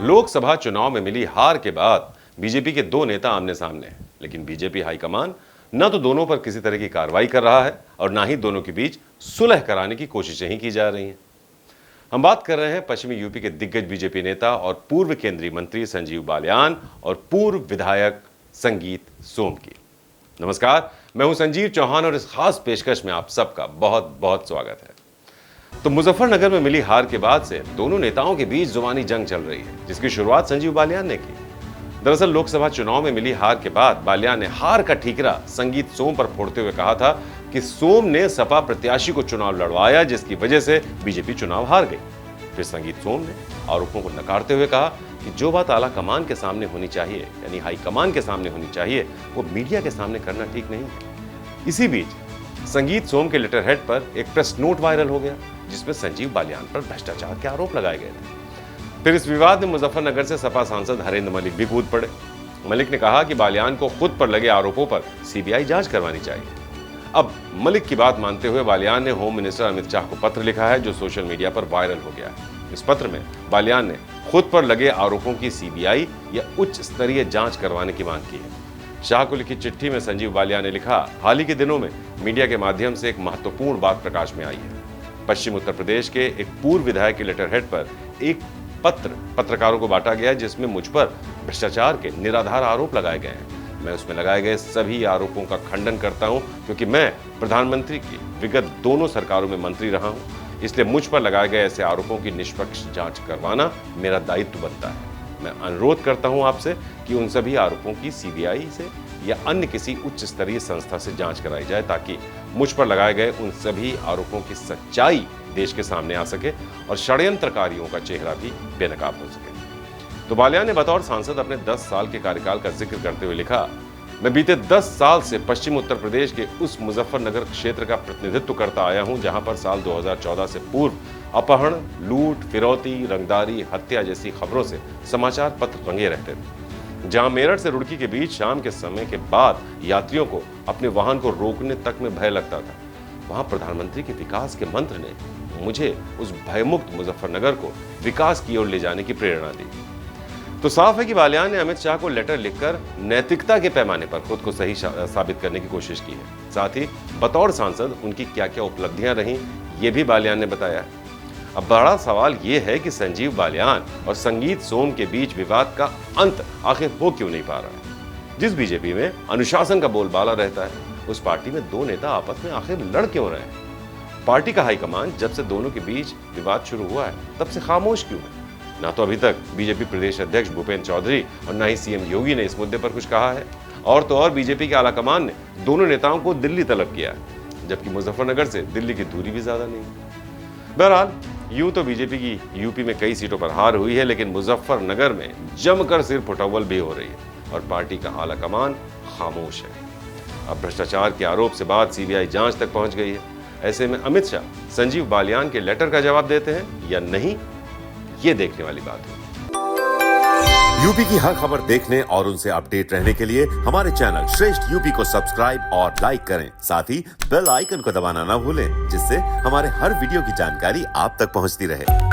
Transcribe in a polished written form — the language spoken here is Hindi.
लोकसभा चुनाव में मिली हार के बाद बीजेपी के दो नेता आमने सामने हैं, लेकिन बीजेपी हाईकमान न तो दोनों पर किसी तरह की कार्रवाई कर रहा है और ना ही दोनों के बीच सुलह कराने की कोशिशें ही की जा रही हैं। हम बात कर रहे हैं पश्चिमी यूपी के दिग्गज बीजेपी नेता और पूर्व केंद्रीय मंत्री संजीव बालियान और पूर्व विधायक संगीत सोम की। नमस्कार, मैं हूं संजीव चौहान और इस खास पेशकश में आप सबका बहुत बहुत स्वागत है। तो मुजफ्फरनगर में मिली हार के बाद से दोनों नेताओं के बीच जुबानी जंग चल रही है, जिसकी शुरुआत संजीव बालियान ने की। दरअसल लोकसभा चुनाव में मिली हार के बाद बालियान ने हार का ठीकरा संगीत सोम पर फोड़ते हुए कहा था कि सोम ने सपा प्रत्याशी को चुनाव लड़वाया, जिसकी वजह से बीजेपी चुनाव हार गई। फिर संगीत सोम ने आरोपों को नकारते हुए कहा कि जो बात आला कमान के सामने होनी चाहिए, यानी हाईकमान के सामने होनी चाहिए, वो मीडिया के सामने करना ठीक नहीं है। इसी बीच संगीत सोम के लेटर हेड पर एक प्रेस नोट वायरल हो गया, जिसमें संजीव बालियान पर भ्रष्टाचार के आरोप लगाए गए थे। फिर इस विवाद में मुजफ्फरनगर से सपा सांसद हरेंद्र मलिक भी कूद पड़े। मलिक ने कहा कि बालियान को खुद पर लगे आरोपों पर सीबीआई जांच करवानी चाहिए। अब मलिक की बात मानते हुए बालियान ने होम मिनिस्टर अमित शाह को पत्र लिखा है, जो सोशल मीडिया पर वायरल हो गया है। इस पत्र में बालियान ने खुद पर लगे आरोपों की सीबीआई या उच्च स्तरीय जांच करवाने की मांग की है। शाह को लिखी चिट्ठी में संजीव बालियान ने लिखा, हाल ही के दिनों में मीडिया के माध्यम से एक महत्वपूर्ण बात प्रकाश में आई है। पश्चिम उत्तर प्रदेश के एक पूर्व विधायक के लेटर हेड पर एक पत्र पत्रकारों को बांटा गया, जिसमें मुझ पर भ्रष्टाचार के निराधार आरोप लगाए गए हैं। मैं उसमें लगाए गए सभी आरोपों का खंडन करता हूं, क्योंकि मैं प्रधानमंत्री की विगत दोनों सरकारों में मंत्री रहा हूं। इसलिए मुझ पर लगाए गए ऐसे आरोपों की निष्पक्ष जांच करवाना मेरा दायित्व बनता है। मैं अनुरोध करता हूं आपसे कि उन सभी आरोपों की सीबीआई से या अन्य किसी उच्च स्तरीय संस्था से जांच कराई जाए, ताकि मुझ पर लगाए गए उन सभी आरोपों की सच्चाई देश के सामने आ सके और षड्यंत्रकारियों का चेहरा भी बेनकाब हो सके। तो बालियान ने बतौर सांसद अपने 10 साल के कार्यकाल का जिक्र करते हुए लिखा, मैं बीते 10 साल से पश्चिम उत्तर प्रदेश के उस मुजफ्फरनगर क्षेत्र का प्रतिनिधित्व करता आया हूं, जहां पर साल 2014 से पूर्व अपहरण, लूट, फिरौती, रंगदारी, हत्या जैसी खबरों से समाचार पत्र रंगे रहते थे। जहां मेरठ से रुड़की के बीच शाम के समय के बाद यात्रियों को अपने वाहन को रोकने तक में भय लगता था, वहां प्रधानमंत्री के विकास के मंत्र ने मुझे उस भयमुक्त मुजफ्फरनगर को विकास की ओर ले जाने की प्रेरणा दी। तो साफ है कि बालियान ने अमित शाह को लेटर लिखकर नैतिकता के पैमाने पर खुद को सही साबित करने की कोशिश की है। साथ ही बतौर सांसद उनकी क्या क्या उपलब्धियां रहीं, ये भी बालियान ने बताया है। अब बड़ा सवाल ये है कि संजीव बालियान और संगीत सोम के बीच विवाद का अंत आखिर हो क्यों नहीं पा रहा है। जिस बीजेपी में अनुशासन का बोलबाला रहता है, उस पार्टी में दो नेता आपस में आखिर लड़ क्यों रहे हैं। पार्टी का हाईकमान जब से दोनों के बीच विवाद शुरू हुआ है, तब से खामोश क्यों है। ना तो अभी तक बीजेपी प्रदेश अध्यक्ष भूपेंद्र चौधरी और ना ही सीएम योगी ने इस मुद्दे पर कुछ कहा है। और तो और बीजेपी के आलाकमान ने दोनों नेताओं को दिल्ली तलब किया है, जबकि मुजफ्फरनगर से दिल्ली की दूरी भी ज्यादा नहीं है। बहरहाल यूं तो बीजेपी की यूपी में कई सीटों पर हार हुई है, लेकिन मुजफ्फरनगर में जमकर सिर फुटअव्वल भी हो रही है और पार्टी का आलाकमान खामोश है। अब भ्रष्टाचार के आरोप से बात सीबीआई जांच तक पहुंच गई है। ऐसे में अमित शाह संजीव बालियान के लेटर का जवाब देते हैं या नहीं, ये देखने वाली बात है। यूपी की हर खबर देखने और उनसे अपडेट रहने के लिए हमारे चैनल श्रेष्ठ यूपी को सब्सक्राइब और लाइक करें। साथ ही बेल आइकन को दबाना ना भूलें, जिससे हमारे हर वीडियो की जानकारी आप तक पहुंचती रहे।